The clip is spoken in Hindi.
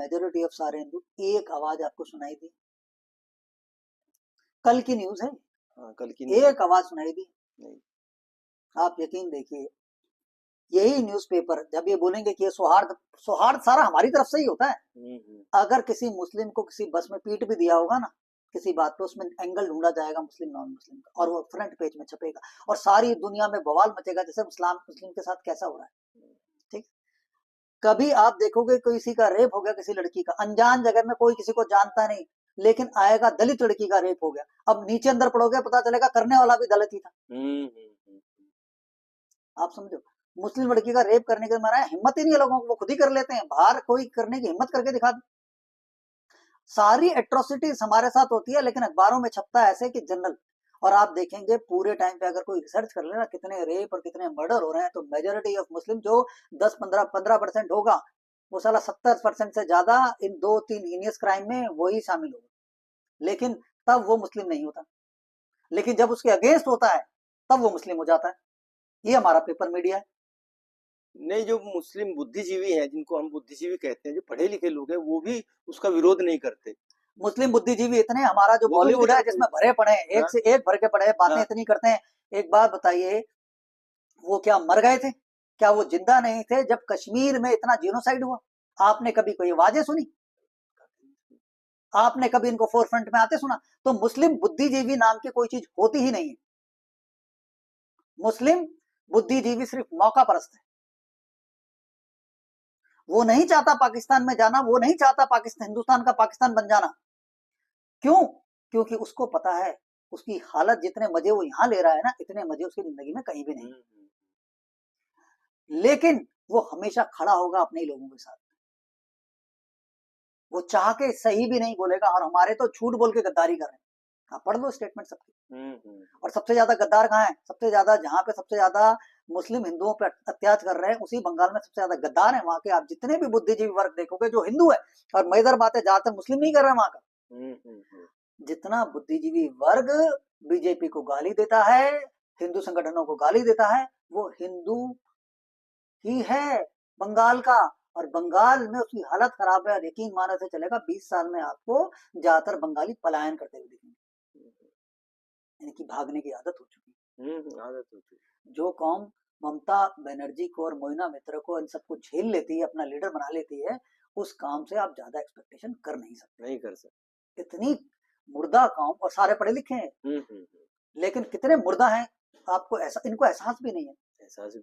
मेजोरिटी ऑफ सारे हिंदू, एक आवाज आपको सुनाई दी? कल की न्यूज है। हाँ, कल की न्यूज एक आवाज सुनाई दी? नहीं। आप यकीन देखिए, यही न्यूज़पेपर जब ये बोलेंगे कि ये सौहार्द, सौहार्द सारा हमारी तरफ से ही होता है। अगर किसी मुस्लिम को किसी बस में पीट भी दिया होगा ना किसी बात पे, उसमें एंगल ढूंढा जाएगा मुस्लिम नॉन मुस्लिम का, और वो फ्रंट पेज में छपेगा और सारी दुनिया में बवाल मचेगा जैसे मुस्लिम मुस्लिम के साथ कैसा हो रहा है। ठीक, कभी आप देखोगे किसी का रेप हो गया, किसी लड़की का अनजान जगह में, कोई किसी को जानता नहीं, लेकिन आएगा दलित लड़की का रेप हो गया, अब नीचे अंदर पढ़ोगे पता चलेगा करने वाला भी दलित ही था। आप समझो, मुस्लिम लड़की का रेप करने के मारा हिम्मत ही नहीं है लोगों को, वो खुद ही कर लेते हैं, बाहर कोई करने की हिम्मत करके दिखा दे। सारी एट्रोसिटीज हमारे साथ होती है, लेकिन अखबारों में छपता है ऐसे कि जनरल। और आप देखेंगे पूरे टाइम पे अगर कोई रिसर्च कर लेना कितने रेप और कितने मर्डर हो रहे हैं, तो मेजोरिटी ऑफ मुस्लिम जो 10-15% होगा, वो साला 70% से ज्यादा इन 2-3 हीनियस क्राइम में वही शामिल होगा, लेकिन तब वो मुस्लिम नहीं होता। लेकिन जब उसके अगेंस्ट होता है तब वो मुस्लिम हो जाता है। ये हमारा पेपर मीडिया है। नहीं, जो मुस्लिम बुद्धिजीवी हैं, जिनको हम बुद्धिजीवी कहते हैं, जो पढ़े लिखे लोग हैं, वो भी उसका विरोध नहीं करते। मुस्लिम बुद्धिजीवी इतने, हमारा जो वो भी बॉलीवुड है विरोध नहीं जिसमें भरे पड़े हैं, एक हाँ, से एक भर के पड़े हैं, बातें हाँ, इतनी करते हैं। एक बात बताइए, वो क्या मर गए थे? क्या वो जिंदा नहीं थे जब कश्मीर में इतना जीनोसाइड हुआ? आपने कभी कोई आवाजें सुनी? आपने कभी इनको फोरफ्रंट में आते सुना? तो मुस्लिम बुद्धिजीवी नाम की कोई चीज होती ही नहीं है। मुस्लिम बुद्धिजीवी सिर्फ मौका परस्त है। वो नहीं चाहता पाकिस्तान में जाना, वो नहीं चाहता पाकिस्तान, हिंदुस्तान का पाकिस्तान बन जाना। क्यों? क्योंकि उसको पता है उसकी हालत, जितने मजे वो यहां ले रहा है ना, इतने मजे उसकी जिंदगी में कहीं भी नहीं। लेकिन वो हमेशा खड़ा होगा अपने ही लोगों के साथ। वो चाह के सही भी नहीं बोलेगा, और हमारे तो झूठ बोल के गद्दारी कर रहे हैं। हाँ, पढ़ लो स्टेटमेंट सबकी। और सबसे ज्यादा गद्दार कहाँ है? सबसे ज्यादा जहां पे सबसे ज्यादा मुस्लिम हिंदुओं पर अत्याचार कर रहे हैं, उसी बंगाल में सबसे ज्यादा गद्दार है। वहां के आप जितने भी बुद्धिजीवी वर्ग देखोगे जो हिंदू है, और मजेदार बात है ज्यादातर मुस्लिम नहीं कर रहे हैं वहां का, जितना बुद्धिजीवी वर्ग बीजेपी को गाली देता है, हिंदू संगठनों को गाली देता है, वो हिंदू ही है बंगाल का। और बंगाल में उसकी हालत खराब है, और यकीन मानने से चलेगा 20 साल में आपको ज्यादातर बंगाली पलायन करते हुए दिखेंगे, यानी कि भागने की आदत हो चुकी है। आदत हो चुकी। जो कौम ममता बनर्जी को और मोइना मित्र को इन सबको झेल लेती है, अपना लीडर बना लेती है, उस काम से आप ज्यादा एक्सपेक्टेशन कर नहीं सकते। नहीं कर सकते। इतनी मुर्दा कौम, और सारे पढ़े लिखे हैं, लेकिन कितने मुर्दा हैं आपको ऐसा, इनको एहसास भी नहीं है। एहसास